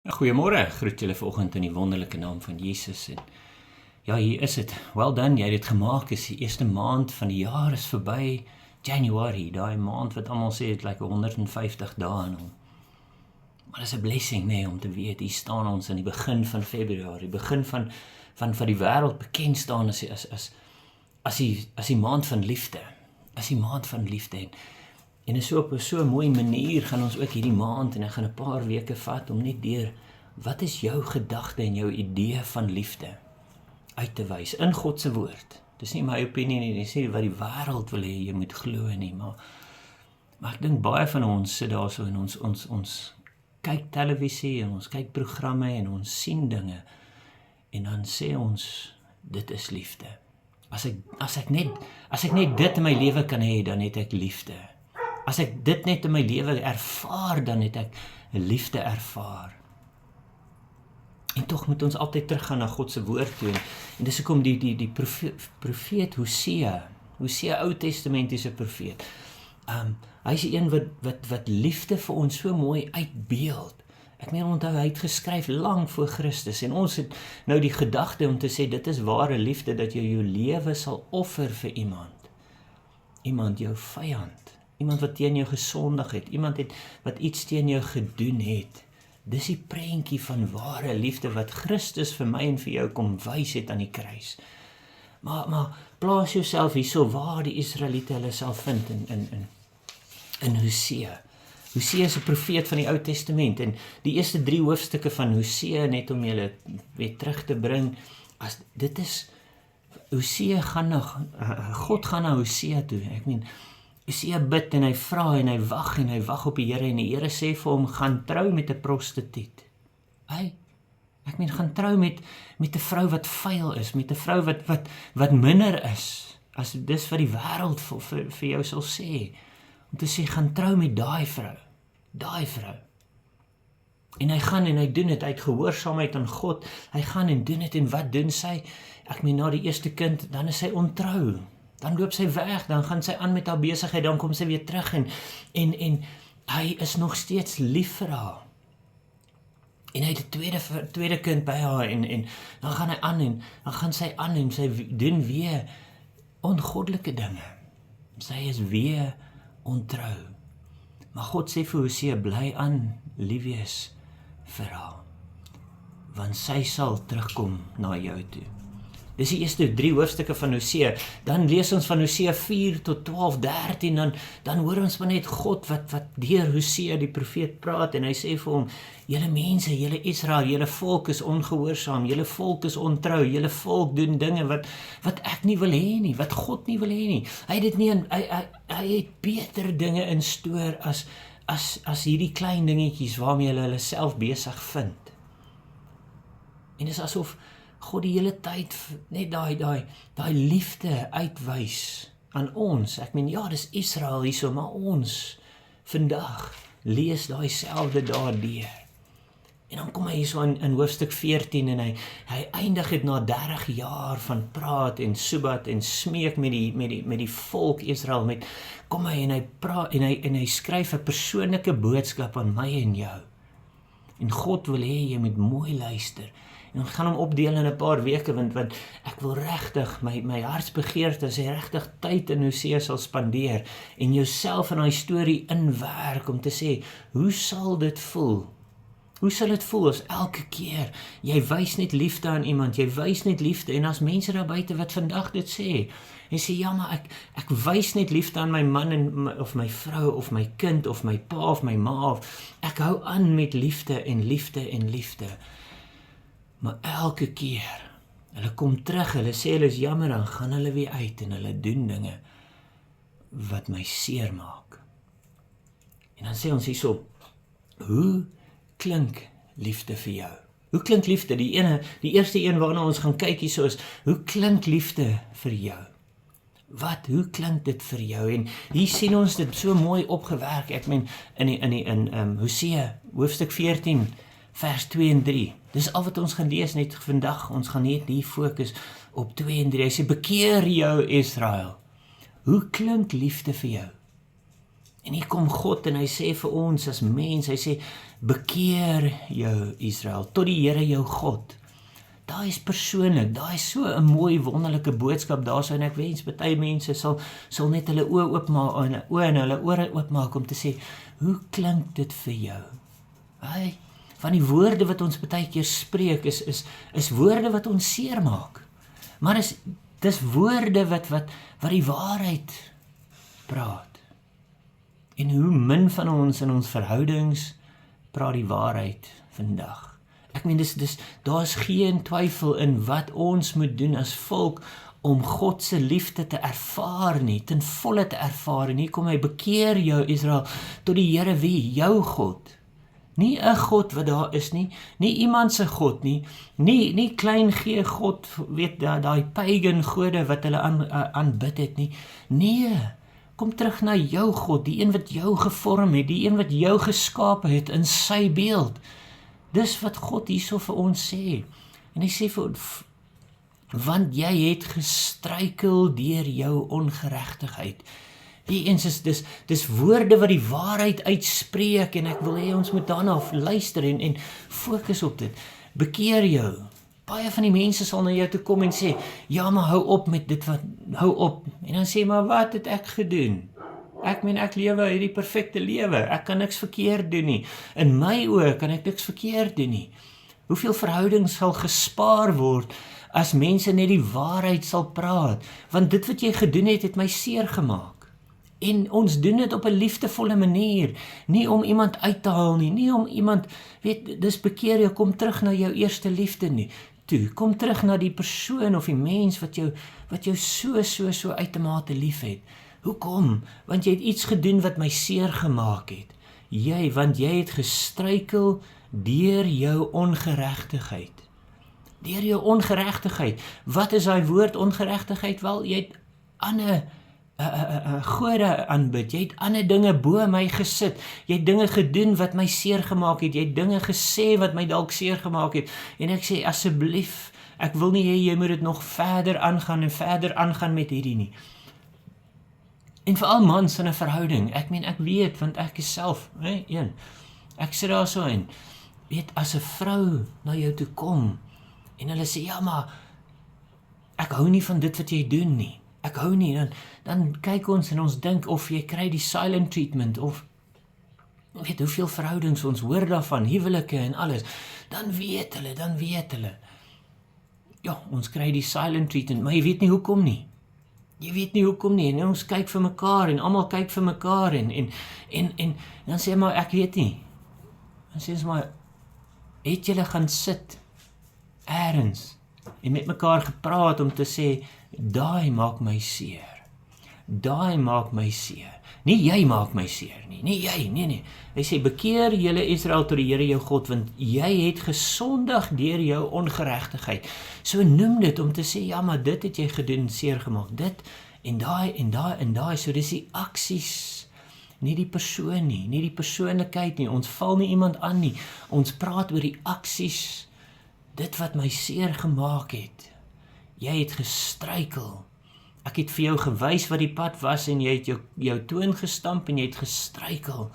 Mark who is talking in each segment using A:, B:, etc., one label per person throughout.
A: Goeiemôre, groet julle vanoggend in die wonderlike naam van Jesus. En ja, hier is dit. Well done, jy het dit gemaak. Is die eerste maand van die jaar is verby. January, daai maand wat almal sê het like 150 dae en maar dis 'n blessing, nee, om te weet hier staan ons aan die begin van Februarie, begin van die wêreld bekend staan as die maand van liefde. As die maand van liefde. En is op so 'n mooi manier gaan ons ook hierdie maand, en ek gaan 'n paar weke vat om net deur wat is jou gedagte en jou idee van liefde uit te wys in God se woord. Dis nie my opinie nie, dis nie wat die wêreld wil hê jy moet glo nie, maar ek dink baie van ons sit daar so en ons kyk televisie en ons kyk programme en ons sien dinge en dan sê ons dit is liefde. As ek net dit in my lewe kan hê, dan het ek liefde. As ek dit net in my lewe ervaar, dan het ek liefde ervaar. En tog moet ons altyd teruggaan na God se woord toe. En dis hoekom die profeet Hosea, Ou Testamentiese profeet, hy is die een wat liefde vir ons so mooi uitbeeld. Ek meen onthou, hy het geskryf lank voor Christus, en ons het nou die gedagte om te sê, dit is ware liefde, dat jy jou lewe sal offer vir iemand jou vyand, iemand wat teen jou gesondig het, iemand wat iets teen jou gedoen het. Dis die prentjie van ware liefde wat Christus vir my en vir jou kom wys het aan die kruis. Maar plaas jouself hierso waar die Israeliete hulle self vind in Hosea. Hosea is 'n profeet van die Ou Testament, en die eerste 3 hoofstukke van Hosea, net om julle weer terug te bring, dit is Hosea God gaan na Hosea toe. Ek meen, Hosea bid en hy vra en hy wag op die Here, en die Here sê vir hom, gaan trou met 'n prostituut. Ek meen, gaan trou met 'n vrou wat vuil is, met 'n vrou wat minder is, as dis wat die wêreld vir jou sal sê, om te sê, gaan trou met daai vrou. En hy gaan en hy doen dit uit gehoorsaamheid aan God, hy gaan en doen dit, en wat doen sy? Ek meen, na die eerste kind, dan is sy ontrou. Dan loop sy weg, dan gaan sy aan met haar besigheid, dan kom sy weer terug en hy is nog steeds lief vir haar. En hy het 'n tweede kind by haar en dan gaan hy aan en dan gaan sy aan en sy doen weer ongoddelike dinge. Sy is weer ontrou. Maar God sê vir Hosea, bly aan, lief wees vir haar, want sy sal terugkom na jou toe. Dis die eerste 3 hoofstukke van Hosea. Dan lees ons van Hosea 4 tot 12, 13, dan hoor ons maar net God wat deur Hosea die profeet praat, en hy sê vir hom, julle mense, julle Israel, julle volk is ongehoorsaam, julle volk is ontrou, julle volk doen dinge wat ek nie wil hê nie, wat God nie wil hê nie. Hy het dit nie, hy het beter dinge in stoor as hierdie klein dingetjies waarmee hulle self besig vind. En dis asof God die hele tyd net daai liefde uitwys aan ons. Ek meen, ja, dis Israel hierso, maar ons vandag lees daai selfde daardeur. En dan kom hy hierso in hoofstuk 14 en hy eindig dit na 30 jaar van praat en soebat en smeek met die volk Israel, kom hy en hy praat en hy skryf 'n persoonlike boodskap aan my en jou. En God wil hê jy moet mooi luister. En ons gaan hom opdeel in 'n paar weke, want ek wil regtig, my hartsbegeerte is regtig tyd in Hosea sal spandeer, en jouself in daai storie inwerk, om te sê, hoe sal dit voel? Hoe sal dit voel as elke keer, jy wys net liefde aan iemand, jy wys net liefde, en as mense daar buite wat vandag dit sê, en sê, ja, maar ek wys net liefde aan my man, of my vrou, of my kind, of my pa, of my ma, of ek hou aan met liefde, en liefde, en liefde. Maar elke keer, hulle kom terug, hulle sê hulle is jammer, dan gaan hulle weer uit, en hulle doen dinge, wat my seer maak. En dan sê ons hierso, hoe klink liefde vir jou? Hoe klink liefde? Die eerste een waarna ons gaan kyk hierso is, hoe klink liefde vir jou? Hoe klink dit vir jou? En hier sien ons dit so mooi opgewerk, ek meen, in Hosea, hoofstuk 14, vers 2 en 3. Dis al wat ons gaan lees net vandag, ons gaan net hier fokus op 2 en 3. Hy sê, bekeer jou Israel. Hoe klink liefde vir jou? En hier kom God en hy sê vir ons as mens, hy sê, bekeer jou Israel, tot die Here jou God. Daai is persoonlik, daai is so 'n mooi wonderlike boodskap daarso, en ek wens baie mense sal net hulle oë oopmaak en hulle ore oopmaak om te sê, hoe klink dit vir jou? Hey, van die woorde wat ons baie keer spreek is woorde wat ons seermaak. Maar dis woorde wat die waarheid praat. En hoe min van ons in ons verhoudings praat die waarheid vandag. Ek meen, daar is geen twyfel in wat ons moet doen as volk om God se liefde te ervaar nie, ten volle te ervaar. En hier kom hy, bekeer jou Israel tot die Here wie? Jou God. Nie 'n God wat daar is nie iemand se God nie klein G God, weet daai pagan gode wat hulle aanbid het nie. Nee, kom terug na jou God, die een wat jou gevorm het, die een wat jou geskape het in sy beeld. Dis wat God hierso vir ons sê. En hy sê vir want jy het gestruikel deur jou ongeregtigheid. Dis woorde wat die waarheid uitspreek, en ek wil hê ons moet daarna luister en fokus op dit. Bekeer jou. Baie van die mense sal na jou toe kom en sê, ja, maar hou op met dit hou op. En dan sê, maar wat het ek gedoen? Ek lewe hierdie perfekte lewe. Ek kan niks verkeerd doen nie. In my oë kan ek niks verkeerd doen nie. Hoeveel verhoudings sal gespaar word as mense net die waarheid sal praat? Want dit wat jy gedoen het my seer gemaak. En ons doen dit op 'n liefdevolle manier, nie om iemand uit te haal nie om iemand, dis bekeer jou, kom terug na jou eerste liefde nie. Toe, kom terug na die persoon of die mens wat jou so uitermate lief het. Hoekom? Want jy het iets gedoen wat my seer gemaak het. Want jy het gestruikel deur jou ongeregtigheid. Deur jou ongeregtigheid. Wat is daai woord ongeregtigheid? Wel, jy het ander gode aanbid, jy het ander dinge bo my gesit, jy het dinge gedoen wat my seer gemaak het, jy het dinge gesê wat my dalk seer gemaak het, en ek sê, asseblief, ek wil nie hê, jy moet dit nog verder aangaan met hierdie nie. En veral mans in 'n verhouding, ek weet, want ek is self, ek sit daar so in, as 'n vrou na jou toe kom, en hulle sê, ja, maar, ek hou nie van dit wat jy doen nie, ek hou nie, dan kyk ons en ons dink of jy kry die silent treatment, of hoeveel verhoudings ons hoor daarvan, huwelike en alles, dan weet hulle, ja, ons kry die silent treatment, maar jy weet nie hoekom nie, en ons kyk vir mekaar, en almal kyk vir mekaar, en dan sê maar, ek weet nie, dan sê ons maar, het julle gaan sit, ergens, en met mekaar gepraat om te sê, daai maak my seer. Nie jy maak my seer nie, nee. Hy sê, bekeer julle Israel tot die Here jou God, want jy het gesondig deur jou ongeregtigheid. So noem dit om te sê, ja, maar dit het jy gedoen, seer gemaak, dit, en daai, so dis die aksies, nie die persoon nie, nie die persoonlikheid nie, ons val nie iemand aan nie, ons praat oor die aksies, dit wat my seer gemaak het. Jy het gestruikel. Ek het vir jou gewys wat die pad was en jy het jou toon gestamp en jy het gestruikel.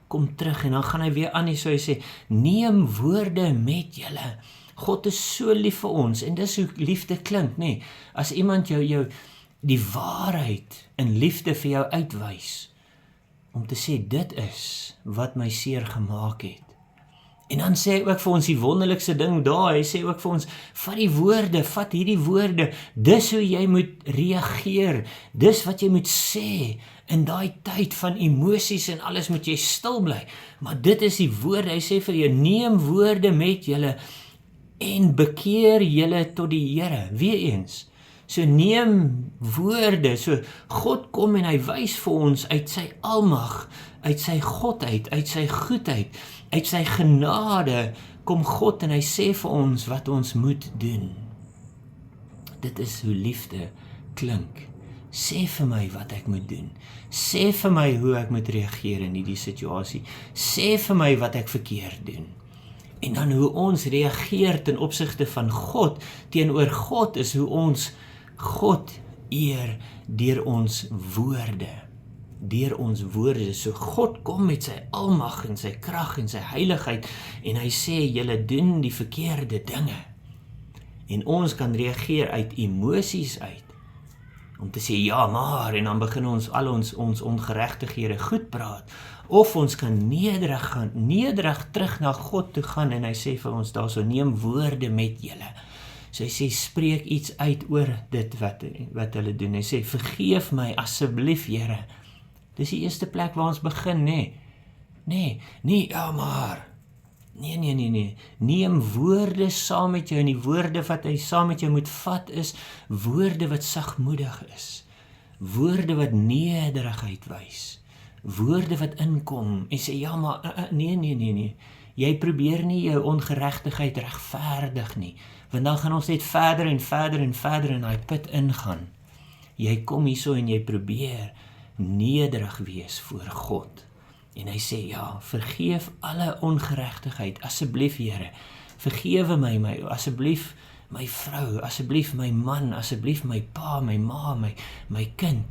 A: Kom terug en dan gaan hy weer aan en so hy sê, neem woorde met julle. God is so lief vir ons en dis hoe liefde klink, nee. As iemand jou die waarheid in liefde vir jou uitwys, om te sê, dit is wat my seer gemaak het. En dan sê hy ook vir ons die wonderlikste ding daar, hy sê ook vir ons, vat hierdie woorde, dis hoe jy moet reageer, dis wat jy moet sê, in daai tyd van emosies en alles moet jy stil bly, maar dit is die woorde, hy sê vir jou, neem woorde met julle, en bekeer julle tot die Here, weer eens, so neem woorde, so God kom en hy wys vir ons uit sy almag, uit sy godheid, uit sy goedheid, uit sy genade, kom God en hy sê vir ons wat ons moet doen. Dit is hoe liefde klink. Sê vir my wat ek moet doen. Sê vir my hoe ek moet reageer in die situasie. Sê vir my wat ek verkeerd doen. En dan hoe ons reageer ten opsigte van God, teenoor God is hoe ons God eer deur ons woorde. deur ons woorde. So God kom met sy almag en sy krag en sy heiligheid en hy sê, julle doen die verkeerde dinge. En ons kan reageer uit emosies uit, om te sê, ja maar, en dan begin ons al ons ongeregtighede goed praat, of ons kan nederig terug na God toe gaan, en hy sê vir ons, daar so neem woorde met julle. So hy sê, spreek iets uit oor dit wat hulle doen. Hy sê, vergeef my asseblief, Here. Dis die eerste plek waar ons begin, nee, ja maar, nee, neem woorde saam met jou, en die woorde wat hy saam met jou moet vat is, woorde wat sagmoedig is, woorde wat nederigheid wys, woorde wat inkom, en sê, ja maar, nee, jy probeer nie jou ongeregtigheid regverdig nie, want dan gaan ons net verder en verder en verder in die put ingaan. Jy kom hierso en jy probeer nederig wees voor God. En hy sê, ja, vergeef alle ongeregtigheid, asseblief Here, vergewe my, asseblief my vrou, asseblief my man, asseblief my pa, my ma, my kind,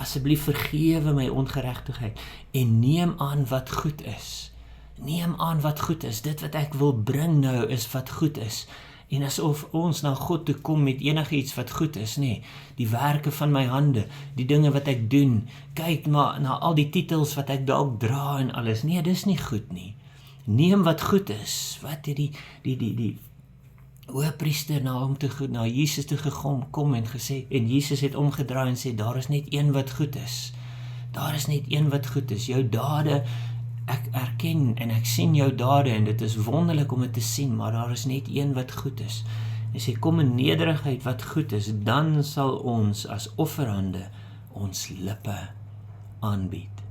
A: asseblief vergewe my ongeregtigheid, en neem aan wat goed is. Neem aan wat goed is, dit wat ek wil bring nou is wat goed is, en asof ons na God toe kom met enige iets wat goed is, die werke van my hande, die dinge wat ek doen, kyk na al die titels wat ek dalk dra en alles, dis nie goed nie. Neem wat goed is, wat die hoëpriester na Jesus toe gekom en gesê, en Jesus het omgedraai en sê, daar is net een wat goed is, daar is net een wat goed is, jou dade, ek erken en ek sien jou dade en dit is wonderlik om dit te sien, maar daar is net een wat goed is. En sê, kom in nederigheid wat goed is, dan sal ons as offerhande ons lippe aanbied.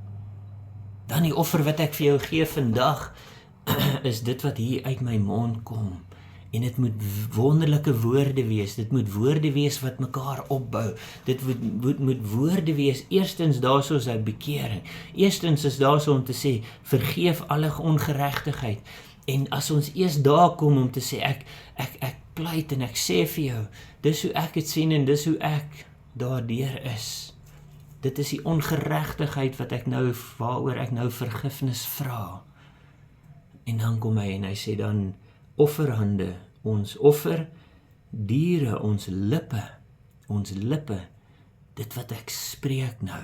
A: Dan die offer wat ek vir jou gee vandag, is dit wat hier uit my mond kom. En dit moet wonderlike woorde wees, dit moet woorde wees wat mekaar opbou, dit moet woorde wees, eerstens daar so is hy bekering, eerstens is daar so om te sê, vergeef alle ongeregtigheid, en as ons eers daar kom om te sê, ek pleit en ek sê vir jou, dis hoe ek het sien en dis hoe ek daardeur is, dit is die ongeregtigheid waaroor ek nou vergifnis vra, en dan kom hy en hy sê dan, offerhande, ons offer, diere, ons lippe, dit wat ek spreek nou,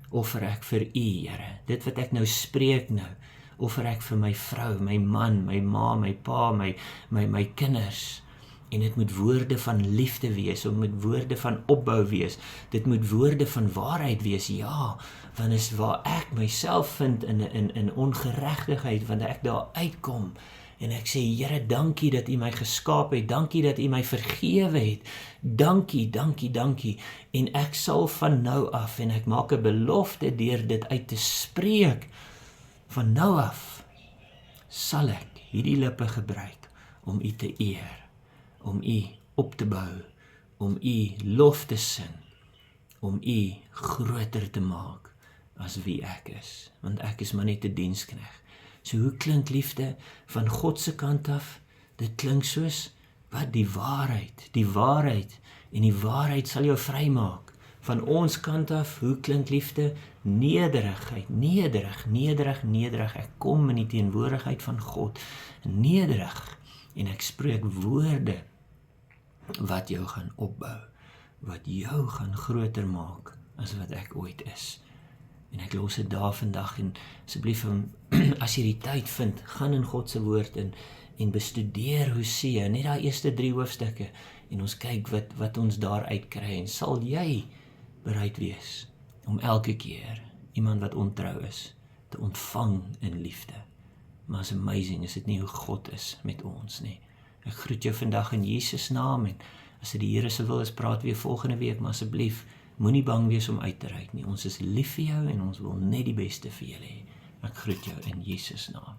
A: offer ek vir U, Here, dit wat ek nou spreek nou, offer ek vir my vrou, my man, my ma, my pa, my kinders, en dit moet woorde van liefde wees, dit moet woorde van opbou wees, dit moet woorde van waarheid wees, ja, want is waar ek myself vind in ongeregtigheid, want ek daar uitkom, en ek sê, Here, dankie dat U my geskaap het, dankie dat U my vergewe het, dankie, en ek sal van nou af, en ek maak 'n belofte deur dit uit te spreek, van nou af, sal ek hierdie lippe gebruik, om U te eer, om U op te bou, om U lof te sing, om U groter te maak, as wie ek is, want ek is maar net 'n diensknegt. So hoe klink liefde van God se kant af? Dit klink soos, wat die waarheid, en die waarheid sal jou vrymaak. Van ons kant af, hoe klink liefde? Nederigheid, nederig, ek kom in die teenwoordigheid van God, nederig, en ek spreek woorde, wat jou gaan opbou, wat jou gaan groter maak, as wat ek ooit is. En ek los dit daar vandag, en asseblief, as jy die tyd vind, gaan in God se woord en bestudeer Hosea, net daai eerste 3 hoofstukke, en ons kyk wat ons daar uitkry, en sal jy bereid wees, om elke keer, iemand wat ontrou is, te ontvang in liefde. Maar is amazing, is dit nie hoe God is met ons nie. Ek groet jou vandag in Jesus naam, en as dit die Here se wil is, praat weer volgende week, maar asseblief, moenie bang wees om uit te reik nie. Ons is lief vir jou en ons wil net die beste vir julle hê. Ek groet jou in Jesus naam.